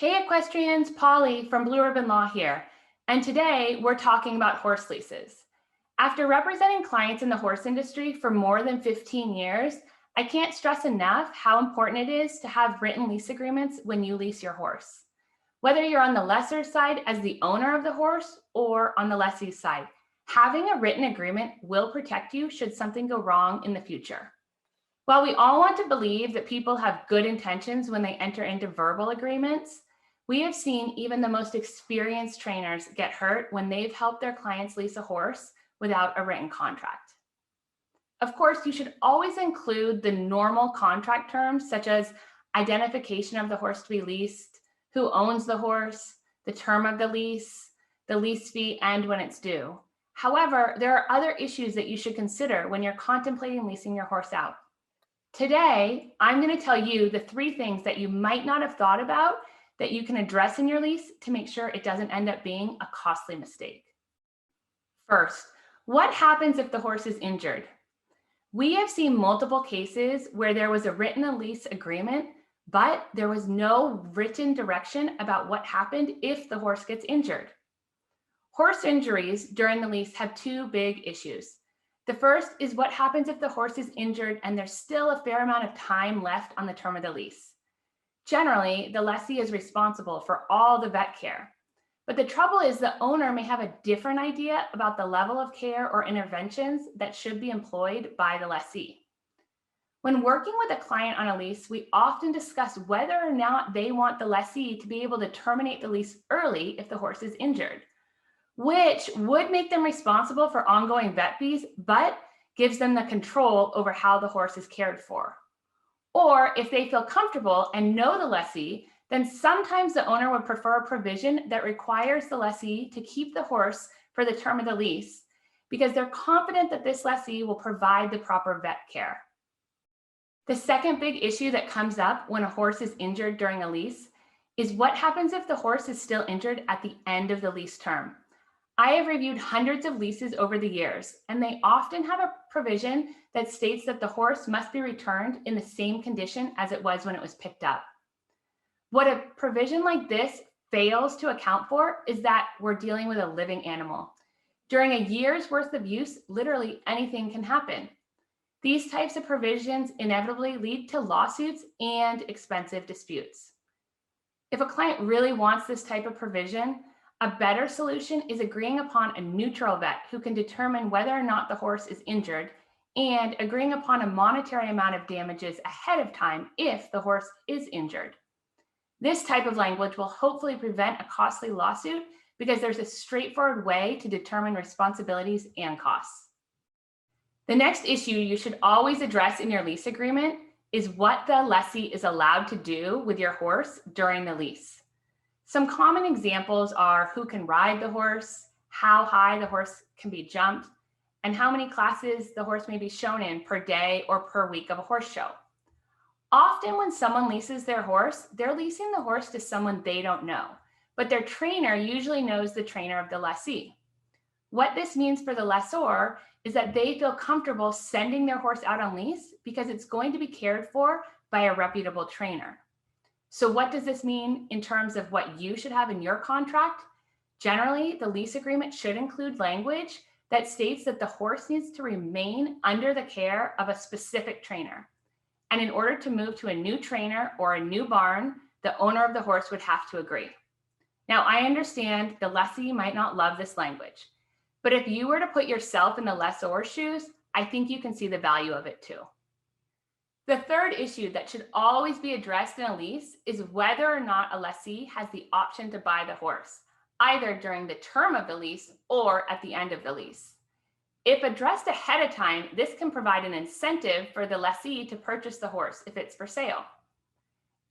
Hey equestrians, Polly from Blue Ribbon Law here, and today we're talking about horse leases. After representing clients in the horse industry for more than 15 years, I can't stress enough how important it is to have written lease agreements when you lease your horse. Whether you're on the lessor side as the owner of the horse or on the lessee side, having a written agreement will protect you should something go wrong in the future. While we all want to believe that people have good intentions when they enter into verbal agreements, we have seen even the most experienced trainers get hurt when they've helped their clients lease a horse without a written contract. Of course, you should always include the normal contract terms, such as identification of the horse to be leased, who owns the horse, the term of the lease fee, and when it's due. However, there are other issues that you should consider when you're contemplating leasing your horse out. Today, I'm going to tell you the 3 things that you might not have thought about that you can address in your lease to make sure it doesn't end up being a costly mistake. First, what happens if the horse is injured? We have seen multiple cases where there was a written lease agreement, but there was no written direction about what happened if the horse gets injured. Horse injuries during the lease have 2 big issues. The first is what happens if the horse is injured and there's still a fair amount of time left on the term of the lease. Generally, the lessee is responsible for all the vet care, but the trouble is the owner may have a different idea about the level of care or interventions that should be employed by the lessee. When working with a client on a lease, we often discuss whether or not they want the lessee to be able to terminate the lease early if the horse is injured, which would make them responsible for ongoing vet fees, but gives them the control over how the horse is cared for. Or if they feel comfortable and know the lessee, then sometimes the owner would prefer a provision that requires the lessee to keep the horse for the term of the lease because they're confident that this lessee will provide the proper vet care. The second big issue that comes up when a horse is injured during a lease is what happens if the horse is still injured at the end of the lease term. I have reviewed hundreds of leases over the years, and they often have a provision that states that the horse must be returned in the same condition as it was when it was picked up. What a provision like this fails to account for is that we're dealing with a living animal. During a year's worth of use, literally anything can happen. These types of provisions inevitably lead to lawsuits and expensive disputes. If a client really wants this type of provision, a better solution is agreeing upon a neutral vet who can determine whether or not the horse is injured and agreeing upon a monetary amount of damages ahead of time if the horse is injured. This type of language will hopefully prevent a costly lawsuit because there's a straightforward way to determine responsibilities and costs. The next issue you should always address in your lease agreement is what the lessee is allowed to do with your horse during the lease. Some common examples are who can ride the horse, how high the horse can be jumped, and how many classes the horse may be shown in per day or per week of a horse show. Often when someone leases their horse, they're leasing the horse to someone they don't know, but their trainer usually knows the trainer of the lessee. What this means for the lessor is that they feel comfortable sending their horse out on lease because it's going to be cared for by a reputable trainer. So what does this mean in terms of what you should have in your contract? Generally, the lease agreement should include language that states that the horse needs to remain under the care of a specific trainer. And in order to move to a new trainer or a new barn, the owner of the horse would have to agree. Now, I understand the lessee might not love this language, but if you were to put yourself in the lessor's shoes, I think you can see the value of it too. The third issue that should always be addressed in a lease is whether or not a lessee has the option to buy the horse, either during the term of the lease or at the end of the lease. If addressed ahead of time, this can provide an incentive for the lessee to purchase the horse if it's for sale.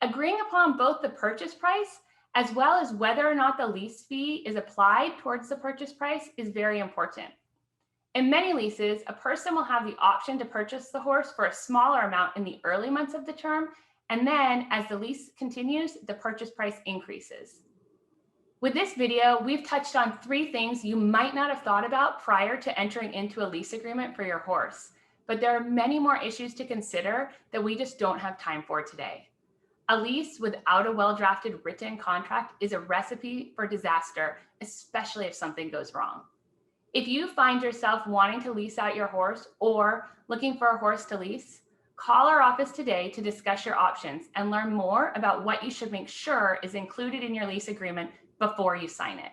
Agreeing upon both the purchase price as well as whether or not the lease fee is applied towards the purchase price is very important. In many leases, a person will have the option to purchase the horse for a smaller amount in the early months of the term, and then as the lease continues, the purchase price increases. With this video, we've touched on 3 things you might not have thought about prior to entering into a lease agreement for your horse, but there are many more issues to consider that we just don't have time for today. A lease without a well-drafted written contract is a recipe for disaster, especially if something goes wrong. If you find yourself wanting to lease out your horse or looking for a horse to lease, call our office today to discuss your options and learn more about what you should make sure is included in your lease agreement before you sign it.